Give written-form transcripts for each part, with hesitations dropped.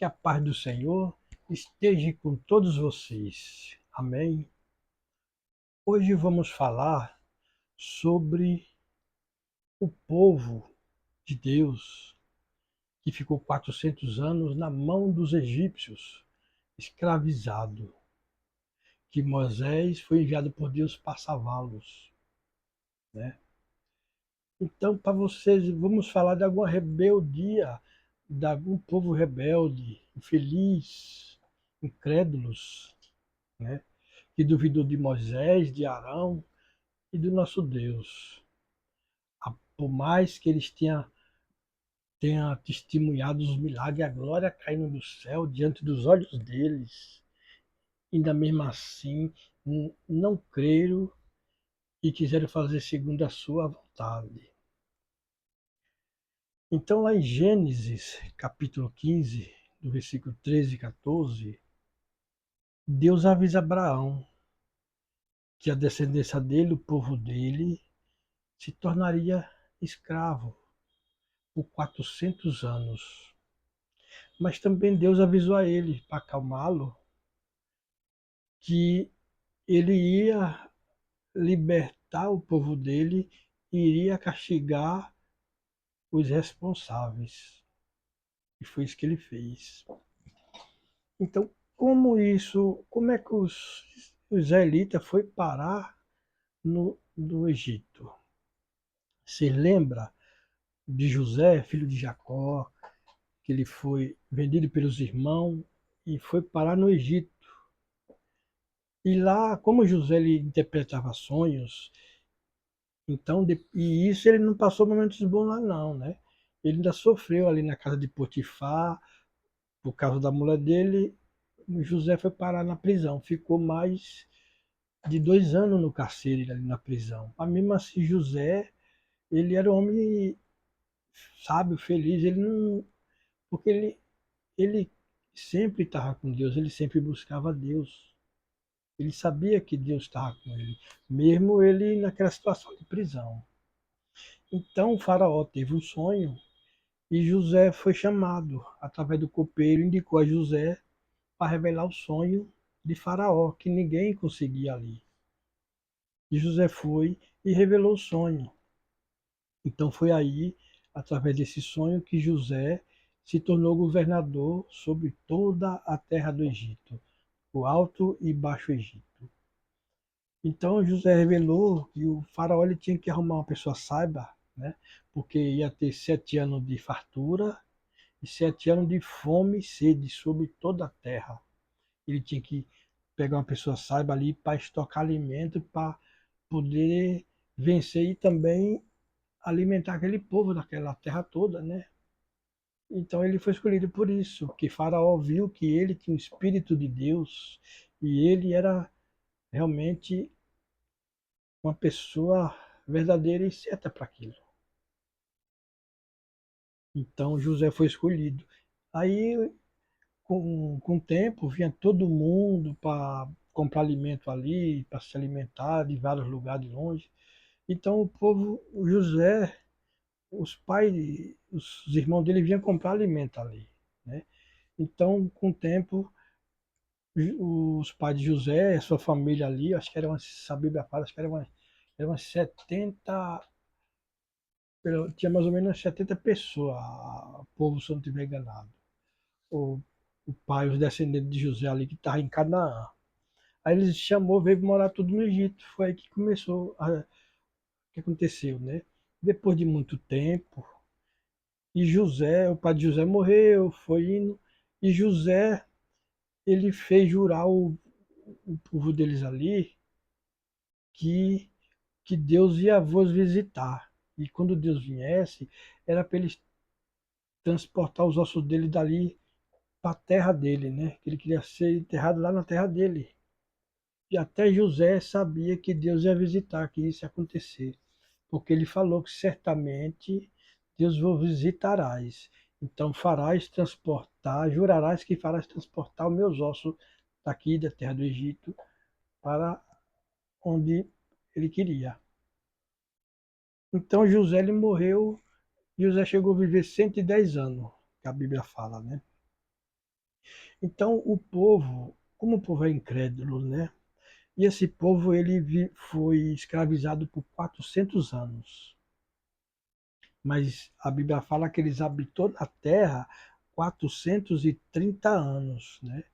Que a paz do Senhor esteja com todos vocês. Amém. Hoje vamos falar sobre o povo de Deus que ficou 400 anos na mão dos egípcios, escravizado, que Moisés foi enviado por Deus para salvá-los, né? Então, para vocês, vamos falar de alguma rebeldia, de algum povo rebelde, infeliz, incrédulos, né? Que duvidou de Moisés, de Arão e do nosso Deus. Por mais que eles tenham testemunhado os milagres e a glória caindo do céu diante dos olhos deles, ainda mesmo assim não creram e quiseram fazer segundo a sua vontade. Então, lá em Gênesis, capítulo 15, do versículo 13 e 14, Deus avisa Abraão que a descendência dele, o povo dele, se tornaria escravo por 400 anos. Mas também Deus avisou a ele, para acalmá-lo, que ele ia libertar o povo dele e iria castigar os responsáveis. E foi isso que ele fez. Então, como é que os israelitas foi parar no Egito? Se lembra de José, filho de Jacó, que ele foi vendido pelos irmãos e foi parar no Egito. E lá, como José ele interpretava sonhos, então, e isso ele não passou momentos bons lá não, né? Ele ainda sofreu ali na casa de Potifar, por causa da mulher dele, José foi parar na prisão, ficou mais de 2 anos no carcereiro ali na prisão. Mas mesmo assim, José, ele era um homem sábio, feliz, ele não, porque ele sempre estava com Deus, ele sempre buscava Deus. Ele sabia que Deus estava com ele, mesmo ele naquela situação de prisão. Então o faraó teve um sonho e José foi chamado, através do copeiro, indicou a José para revelar o sonho de faraó, que ninguém conseguia ali. E José foi e revelou o sonho. Então foi aí, através desse sonho, que José se tornou governador sobre toda a terra do Egito, o Alto e Baixo Egito. Então José revelou que o faraó ele tinha que arrumar uma pessoa saiba, né? Porque ia ter 7 anos de fartura e 7 anos de fome e sede sobre toda a terra. Ele tinha que pegar uma pessoa saiba ali para estocar alimento, para poder vencer e também alimentar aquele povo daquela terra toda, né? Então ele foi escolhido por isso, que Faraó viu que ele tinha o Espírito de Deus e ele era realmente uma pessoa verdadeira e certa para aquilo. Então José foi escolhido. Aí, com o tempo, vinha todo mundo para comprar alimento ali, para se alimentar de vários lugares longe. Então o povo, o José, os pais, os irmãos dele vinham comprar alimento ali, né? Então, com o tempo, os pais de José, a sua família ali, acho que eram, a Bíblia fala, acho que eram umas 70, tinha mais ou menos 70 pessoas, o povo, se eu não estiver enganado. O, o pai, os descendentes de José ali, que estavam em Canaã. Aí eles chamou, veio morar tudo no Egito. Foi aí que começou, que aconteceu, né? Depois de muito tempo, e José, o pai de José morreu, foi indo, e José, ele fez jurar o povo deles ali que, que Deus ia vos visitar. E quando Deus viesse, era para eles transportar os ossos dele dali para a terra dele, né? Que ele queria ser enterrado lá na terra dele. E até José sabia que Deus ia visitar, que isso ia acontecer. Porque ele falou que certamente Deus vos visitarás. Então farás transportar, jurarás que farás transportar os meus ossos daqui da terra do Egito para onde ele queria. Então José ele morreu, José chegou a viver 110 anos, que a Bíblia fala, né? Então o povo, como o povo é incrédulo, né? E esse povo foi escravizado por 400 anos. Mas a Bíblia fala que eles habitou na terra 430 anos, né?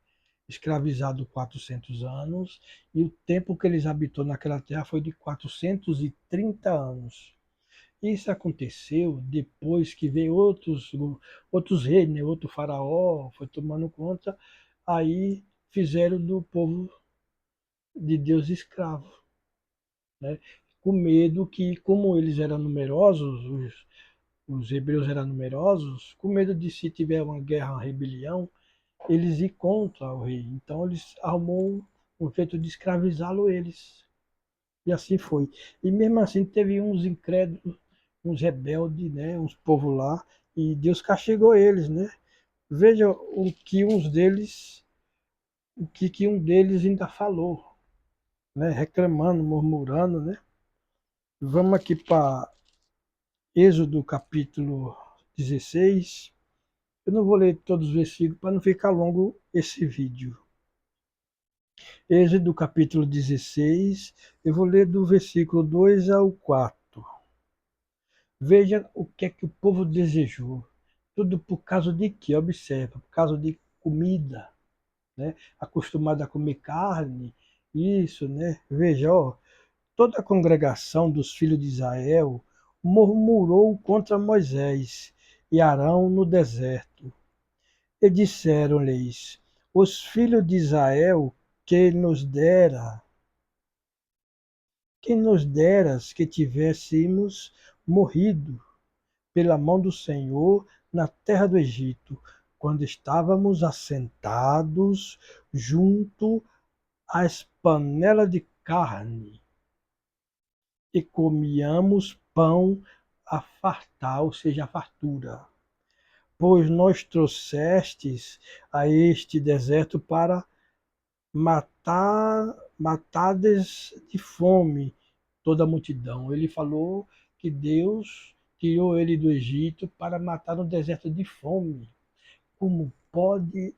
Escravizado 400 anos, e o tempo que eles habitou naquela terra foi de 430 anos. Isso aconteceu depois que veio outros reis, né? Outro faraó foi tomando conta, aí fizeram do povo de Deus escravo, né? Com medo que, como eles eram numerosos, os hebreus eram numerosos, com medo de se tiver uma guerra, uma rebelião, eles ir contra o rei. Então eles arrumou um jeito de escravizá-lo eles. E assim foi. E mesmo assim teve uns incrédulos, uns rebeldes, né, uns povos lá, e Deus castigou eles, né? Veja o que um deles ainda falou, né, reclamando, murmurando, né? Vamos aqui para Êxodo capítulo 16. Eu não vou ler todos os versículos para não ficar longo esse vídeo. Êxodo capítulo 16, eu vou ler do versículo 2 ao 4. Veja o que é que o povo desejou. Tudo por causa de quê? Observa, por causa de comida, né? Acostumado a comer carne, isso, né? Veja, ó, toda a congregação dos filhos de Israel murmurou contra Moisés e Arão no deserto. E disseram-lhes: os filhos de Israel que nos dera quem nos deras que tivéssemos morrido pela mão do Senhor na terra do Egito, quando estávamos assentados junto às panelas de carne, e comíamos pão a fartar, ou seja, a fartura. Pois nós trouxestes a este deserto para matades de fome toda a multidão. Ele falou que Deus tirou ele do Egito para matar no deserto de fome. Como pode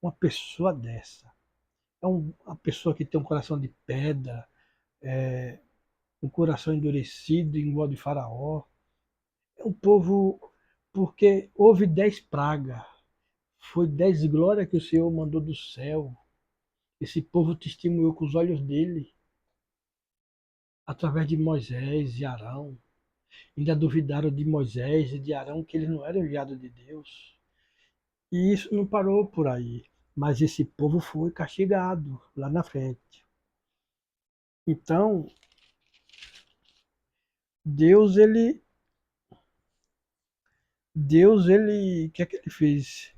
uma pessoa dessa? É uma pessoa que tem um coração de pedra, um coração endurecido, igual de Faraó. É um povo, porque houve 10 pragas, foi 10 glórias que o Senhor mandou do céu. Esse povo testemunhou com os olhos dele, através de Moisés e Arão. Ainda duvidaram de Moisés e de Arão que eles não eram enviados de Deus. E isso não parou por aí. Mas esse povo foi castigado lá na frente. Então, Deus, o que é que ele fez?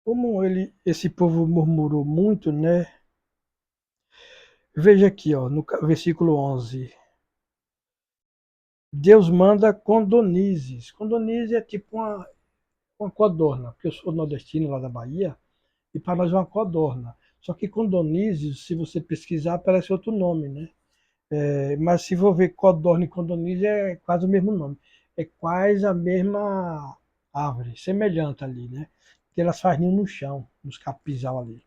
Como esse povo murmurou muito, né? Veja aqui, ó, no versículo 11. Deus manda condonizes. Condonizes é tipo uma codorna, porque eu sou nordestino lá da Bahia, e para nós é uma codorna. Só que condonizes, se você pesquisar, aparece outro nome, né? Mas se for ver codorna e condonizes, é quase o mesmo nome. É quase a mesma árvore, semelhante ali, né? Porque elas fazem ninho no chão, nos capizal ali.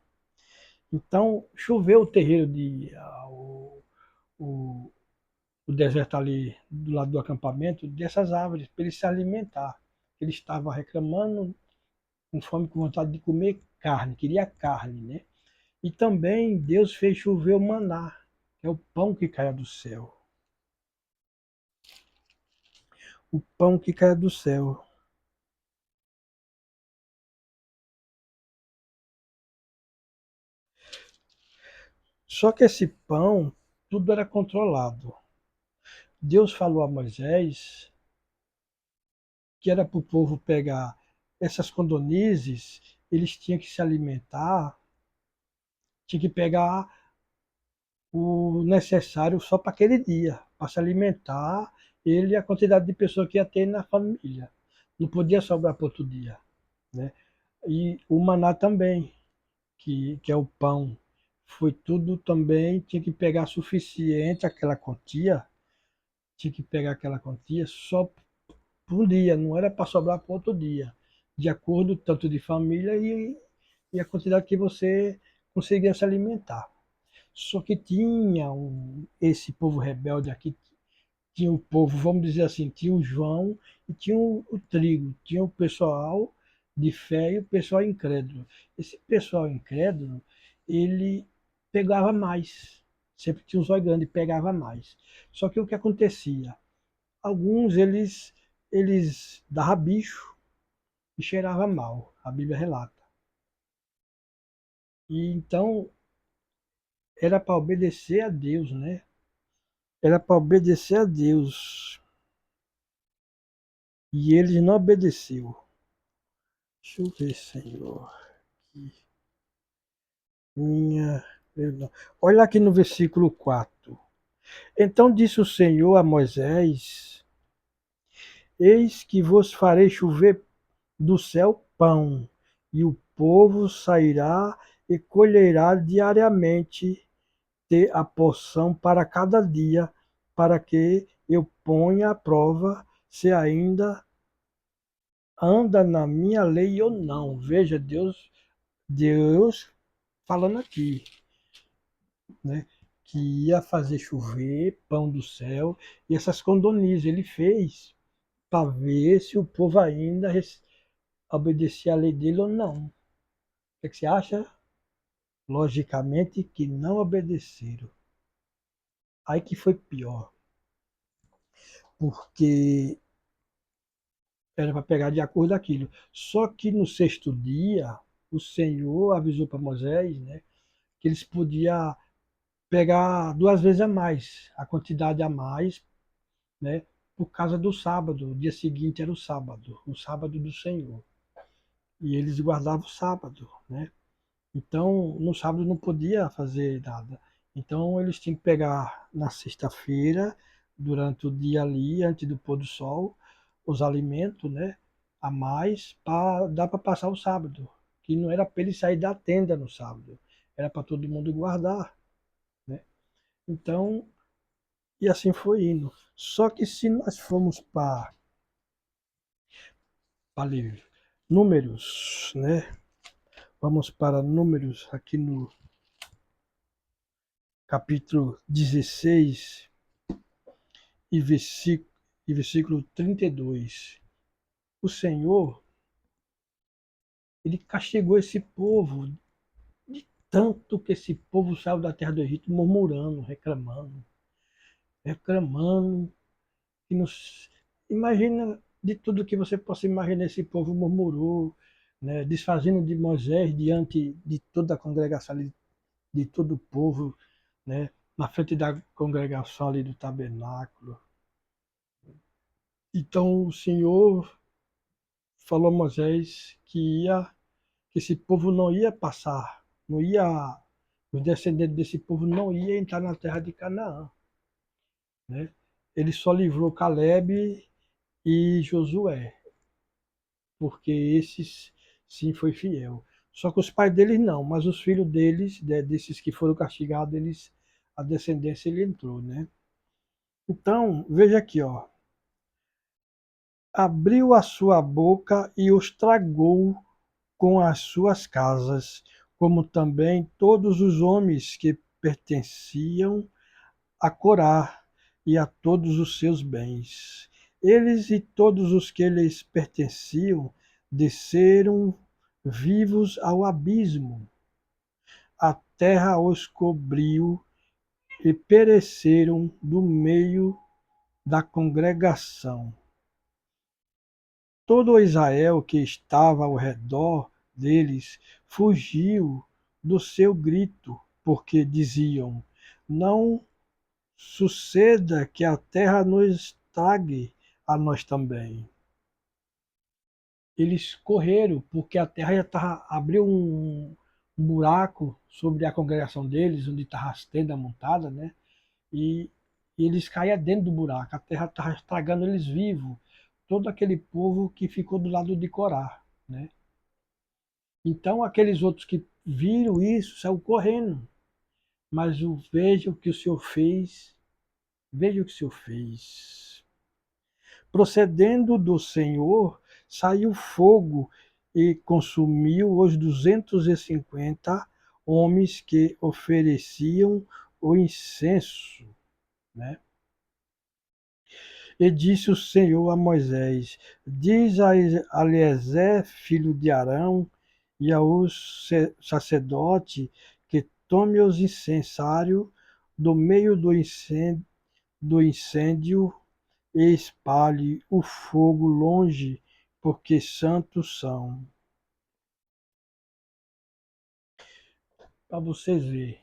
Então, choveu o terreiro o, o deserto ali do lado do acampamento, dessas árvores, para ele se alimentar. Ele estava reclamando, com fome, com vontade de comer carne, queria carne, né? E também Deus fez chover o maná, que é o pão que cai do céu. O pão que cai do céu. Só que esse pão, tudo era controlado. Deus falou a Moisés que era para o povo pegar essas codornizes, eles tinham que se alimentar, tinham que pegar o necessário só para aquele dia, para se alimentar, ele e a quantidade de pessoas que ia ter na família. Não podia sobrar para outro dia, né? E o maná também, que é o pão, foi tudo também, tinha que pegar suficiente aquela quantia, tinha que pegar aquela quantia só por um dia, não era para sobrar para outro dia. de acordo tanto de família e a quantidade que você conseguia se alimentar. Só que tinha esse povo rebelde aqui, tinha o povo, vamos dizer assim, tinha o João e tinha o trigo, tinha o pessoal de fé e o pessoal incrédulo. Esse pessoal incrédulo, ele pegava mais, sempre tinha um zóio grande e pegava mais. Só que o que acontecia? Alguns eles davam bicho e cheirava mal, a Bíblia relata. E então era para obedecer a Deus, né? Era para obedecer a Deus. E eles não obedeceu. Deixa eu ver, Senhor. Minha. Perdão. Olha aqui no versículo 4. Então disse o Senhor a Moisés: Eis que vos farei chover do céu pão, e o povo sairá e colherá diariamente a porção para cada dia, para que eu ponha à prova se ainda anda na minha lei ou não. Veja, Deus falando aqui, né? Que ia fazer chover pão do céu e essas condonias ele fez para ver se o povo ainda obedecia a lei dele ou não. O que você acha? Logicamente que não obedeceram. Aí que foi pior, porque era para pegar de acordo com aquilo. Só que no sexto dia, o Senhor avisou para Moisés, né, que eles podiam pegar duas vezes a mais, a quantidade a mais, né, por causa do sábado. O dia seguinte era o sábado do Senhor. E eles guardavam o sábado, né? Então, no sábado não podia fazer nada. Então, eles tinham que pegar na sexta-feira, durante o dia ali, antes do pôr do sol, os alimentos, né, a mais, para dar para passar o sábado. Que não era para eles sair da tenda no sábado, era para todo mundo guardar, né? Então, e assim foi indo. Só que se nós formos para Números, né? Vamos para Números aqui no capítulo 16 e versículo 32. O Senhor, ele castigou esse povo de tanto que esse povo saiu da terra do Egito murmurando, reclamando. Que nos... Imagina de tudo que você possa imaginar, esse povo murmurou, né, desfazendo de Moisés diante de toda a congregação, de todo o povo, né, na frente da congregação ali do tabernáculo. Então o Senhor falou a Moisés que esse povo não ia passar, não ia, os descendentes desse povo não ia entrar na terra de Canaã, né? Ele só livrou Caleb e Josué, porque esses sim foi fiel. Só que os pais deles não, mas os filhos deles, desses que foram castigados, a descendência ele entrou, né? Então, veja aqui, ó. Abriu a sua boca e os tragou com as suas casas, como também todos os homens que pertenciam a Corá e a todos os seus bens. Eles e todos os que lhes pertenciam desceram vivos ao abismo. A terra os cobriu e pereceram do meio da congregação. Todo Israel que estava ao redor deles fugiu do seu grito, porque diziam: Não suceda que a terra nos trague a nós também. Eles correram, porque a terra já tava, abriu um buraco sobre a congregação deles, onde estava as tendas montadas, né? E, e eles caíam dentro do buraco. A terra estava estragando eles vivos. Todo aquele povo que ficou do lado de Corá, né? Então aqueles outros que viram isso saíram correndo. Mas veja o que o Senhor fez. Veja o que o Senhor fez. Procedendo do Senhor, saiu fogo e consumiu os 250 homens que ofereciam o incenso, né? E disse o Senhor a Moisés: diz a Eliezer, filho de Arão, e ao sacerdote que tome os incensários do meio do incêndio e espalhe o fogo longe, porque santos são. Para vocês verem,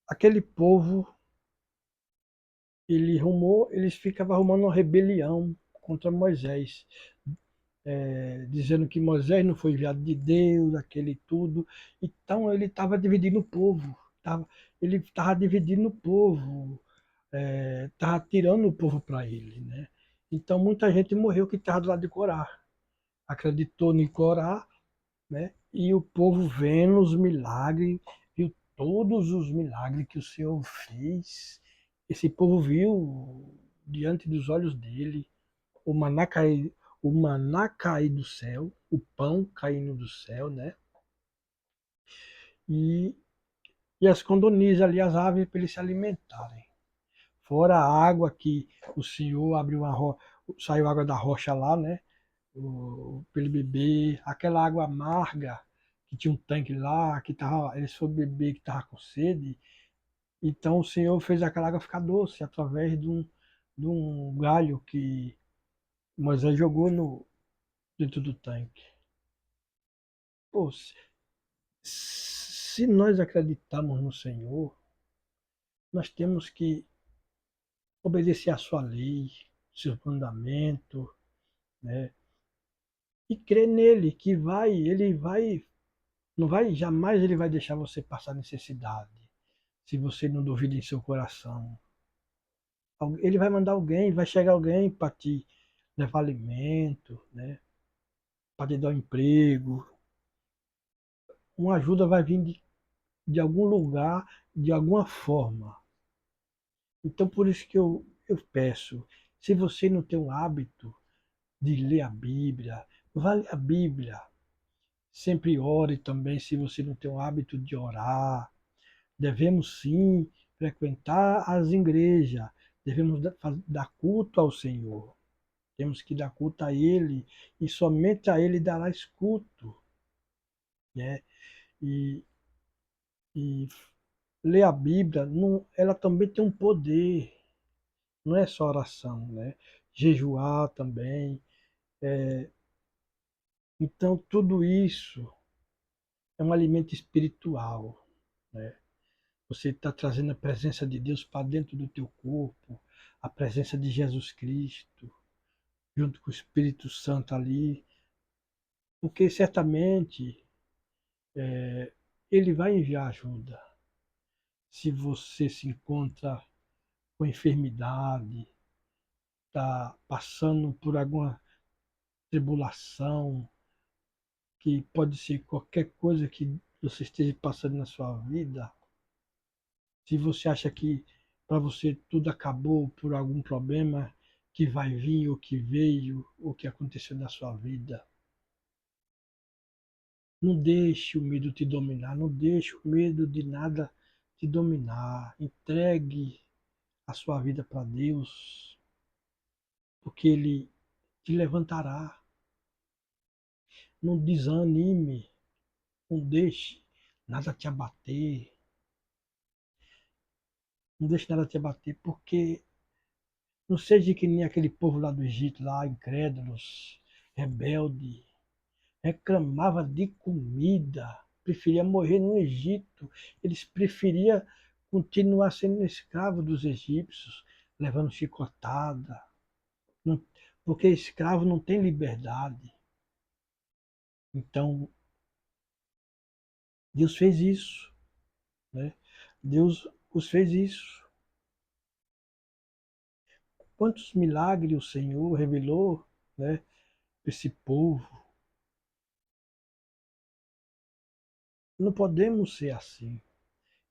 aquele povo, eles ficavam arrumando uma rebelião contra Moisés, dizendo que Moisés não foi enviado de Deus, aquele tudo. Então ele estava dividindo o povo, ele estava dividindo o povo, estava tirando o povo para ele, né? Então muita gente morreu que estava do lado de Corá, acreditou em Corá, né? E o povo vendo os milagres, viu todos os milagres que o Senhor fez. Esse povo viu diante dos olhos dele o maná cair, o maná cair do céu, o pão caindo do céu, né? E, e as condonias ali, as aves, para eles se alimentarem. Fora a água que o Senhor abriu saiu água da rocha lá, né? Para ele beber, aquela água amarga que tinha um tanque lá, que tava, eles foram beber que estava com sede. Então o Senhor fez aquela água ficar doce através de um galho que Moisés jogou dentro do tanque. Pô, se nós acreditamos no Senhor, nós temos que obedecer à sua lei, seus mandamentos, né? E crer nele, que ele vai, não vai, jamais ele vai deixar você passar necessidade, se você não duvida em seu coração. Ele vai mandar alguém, vai chegar alguém para te levar alimento, né? Para te dar um emprego. Uma ajuda vai vir de algum lugar, de alguma forma. Então, por isso que eu peço, se você não tem o hábito de ler a Bíblia, vá ler a Bíblia. Sempre ore também, se você não tem o hábito de orar. Devemos sim frequentar as igrejas, devemos dar culto ao Senhor. Temos que dar culto a Ele e somente a Ele darás culto, né? E, e ler a Bíblia, não, ela também tem um poder, não é só oração, né? Jejuar também. Então, tudo isso é um alimento espiritual, né? Você está trazendo a presença de Deus para dentro do teu corpo, a presença de Jesus Cristo, junto com o Espírito Santo ali, porque certamente Ele vai enviar ajuda. Se você se encontra com enfermidade, está passando por alguma tribulação, que pode ser qualquer coisa que você esteja passando na sua vida, se você acha que para você tudo acabou por algum problema que vai vir, ou que veio, ou que aconteceu na sua vida, não deixe o medo te dominar, não deixe o medo de nada te dominar. Entregue a sua vida para Deus, porque Ele te levantará. Não desanime, não deixe nada te abater, não deixe nada te abater, porque não seja que nem aquele povo lá do Egito, lá, incrédulos, rebelde, reclamava de comida, preferia morrer no Egito, eles preferiam continuar sendo escravos dos egípcios, levando chicotada, porque escravo não tem liberdade. Então, Deus fez isso, né? Deus os fez isso. Quantos milagres o Senhor revelou, né, para esse povo. Não podemos ser assim.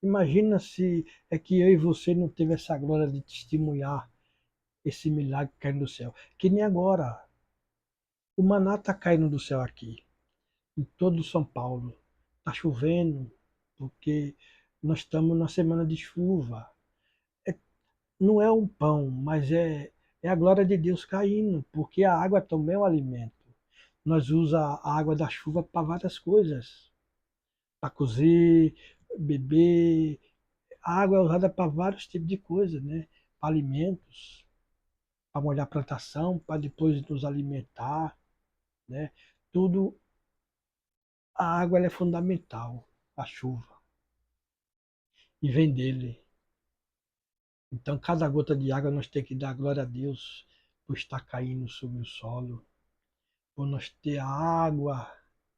Imagina se é que eu e você não teve essa glória de testemunhar esse milagre caindo do céu. Que nem agora. O maná está caindo do céu aqui. em todo São Paulo. Está chovendo, porque nós estamos na semana de chuva. É, não é um pão, mas é a glória de Deus caindo, porque a água também é um alimento. Nós usamos a água da chuva para várias coisas, para cozer, beber. A água é usada para vários tipos de coisas, né? Para alimentos, para molhar a plantação, para depois nos alimentar, né? Tudo, a água ela é fundamental, a chuva, e vem dele. Então, cada gota de água nós temos que dar glória a Deus por estar caindo sobre o solo, por nós ter a água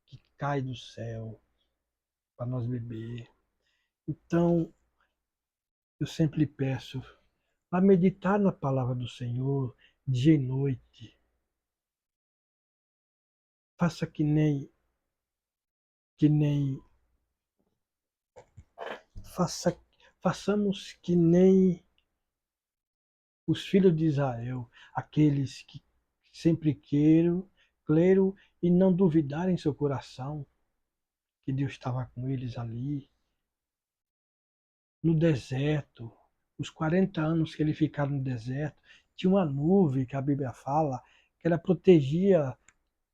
que cai do céu para nós beber. Então, eu sempre peço para meditar na palavra do Senhor dia e noite. Faça que nem faça, façamos que nem os filhos de Israel, aqueles que sempre creram e não duvidaram em seu coração que Deus estava com eles ali, no deserto. Os 40 anos que eles ficaram no deserto, tinha uma nuvem que a Bíblia fala que ela protegia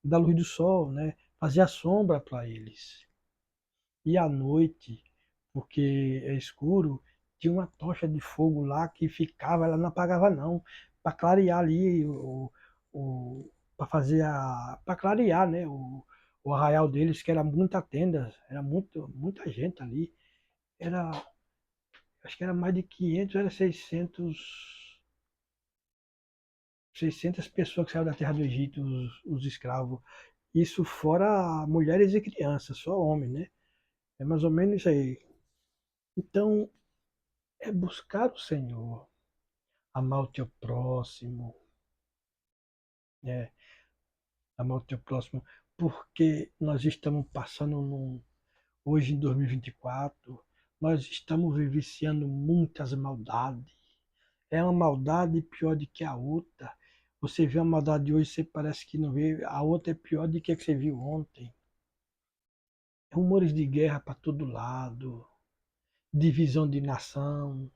da luz do sol, né? Fazia sombra para eles. E à noite, porque é escuro, tinha uma tocha de fogo lá que ficava, ela não apagava não, para clarear ali para fazer para clarear, né, o arraial deles, que era muita tenda, era muita gente ali. Era, acho que era mais de 500, era 600 pessoas que saíram da terra do Egito, os escravos. Isso fora mulheres e crianças, só homens, né? É mais ou menos isso aí. Então, é buscar o Senhor, amar o teu próximo, né? Amar o teu próximo, porque nós estamos passando hoje em 2024, nós estamos vivenciando muitas maldades. É uma maldade pior do que a outra. Você vê a maldade de hoje, você parece que não vê, a outra é pior do que a que você viu ontem. Rumores de guerra para todo lado, divisão de nação,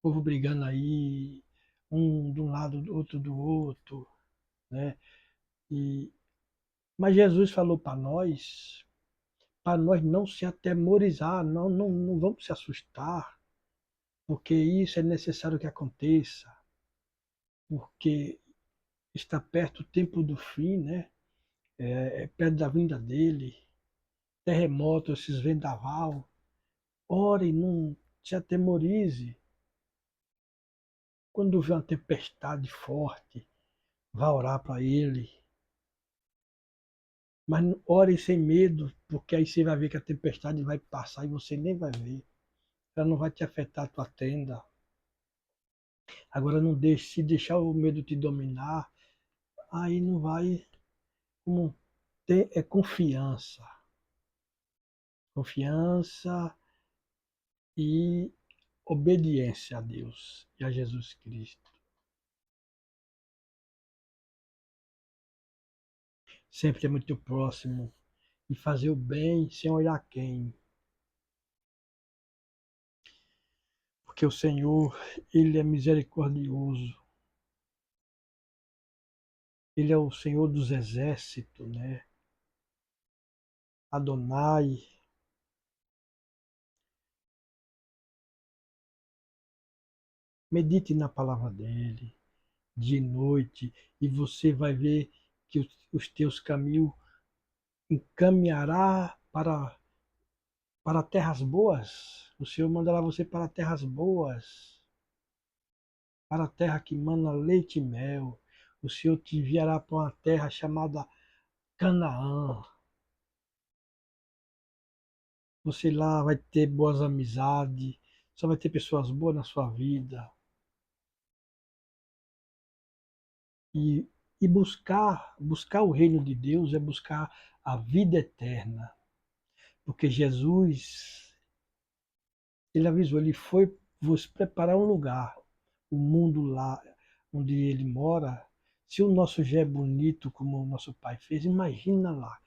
povo brigando aí, um de um lado, outro do outro, né? E, mas Jesus falou para nós não se atemorizar, não vamos se assustar, porque isso é necessário que aconteça, porque está perto o tempo do fim, né? É perto da vinda dele, terremoto, esses vendaval. Ore, não se atemorize. Quando vê uma tempestade forte, vá orar para ele. Mas ore sem medo, porque aí você vai ver que a tempestade vai passar e você nem vai ver. Ela não vai te afetar a tua tenda. Agora não deixe, se deixar o medo te dominar, aí não vai. Como ter é confiança. Confiança e obediência a Deus e a Jesus Cristo. Sempre ter muito próximo e fazer o bem sem olhar quem. Porque o Senhor, Ele é misericordioso. Ele é o Senhor dos exércitos, né? Adonai. Medite na palavra dele de noite e você vai ver que os teus caminhos encaminhará para terras boas. O Senhor mandará você para terras boas, para a terra que mana leite e mel. O Senhor te enviará para uma terra chamada Canaã. Você lá vai ter boas amizades, só vai ter pessoas boas na sua vida. E, e buscar o reino de Deus é buscar a vida eterna. Porque Jesus, ele avisou, ele foi vos preparar um lugar, o mundo lá onde ele mora. Se o nosso já é bonito como o nosso pai fez, imagina lá,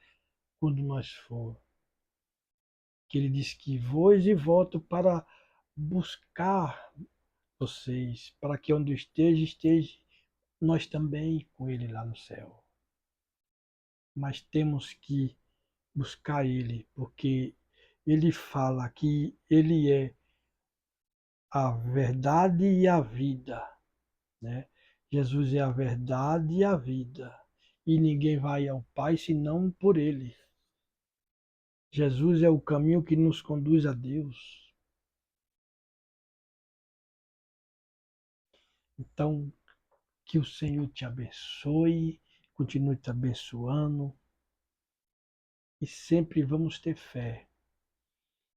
quando nós for. Que ele diz que vou e volto para buscar vocês, para que onde eu esteja nós também com ele lá no céu. Mas temos que buscar ele, porque ele fala que ele é a verdade e a vida, né? Jesus é a verdade e a vida, e ninguém vai ao Pai senão por ele. Jesus é o caminho que nos conduz a Deus. Então, que o Senhor te abençoe, continue te abençoando e sempre vamos ter fé.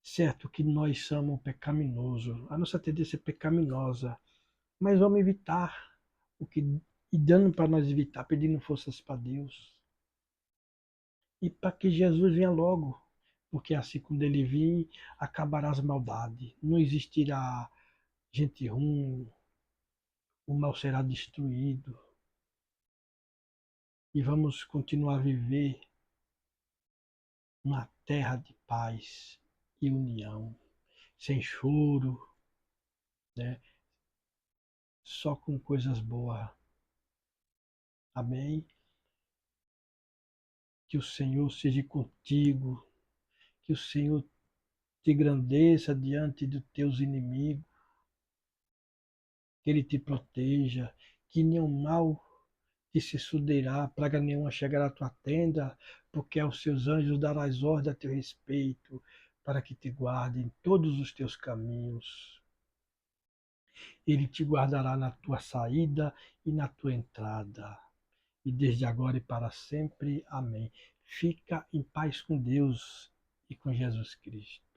Certo que nós somos pecaminosos, a nossa tendência é pecaminosa, mas vamos evitar o que e dando para nós evitar, pedindo forças para Deus e para que Jesus venha logo, porque assim quando ele vir, acabará as maldades, não existirá gente ruim, o mal será destruído e vamos continuar a viver uma terra de paz e união, sem choro, né? Só com coisas boas. Amém? Que o Senhor seja contigo, que o Senhor te engrandeça diante dos teus inimigos, que Ele te proteja, que nenhum mal te se sucederá, praga nenhuma chegará à tua tenda, porque aos seus anjos darás ordem a teu respeito, para que te guardem em todos os teus caminhos. Ele te guardará na tua saída e na tua entrada. E desde agora e para sempre. Amém. Fica em paz com Deus e com Jesus Cristo.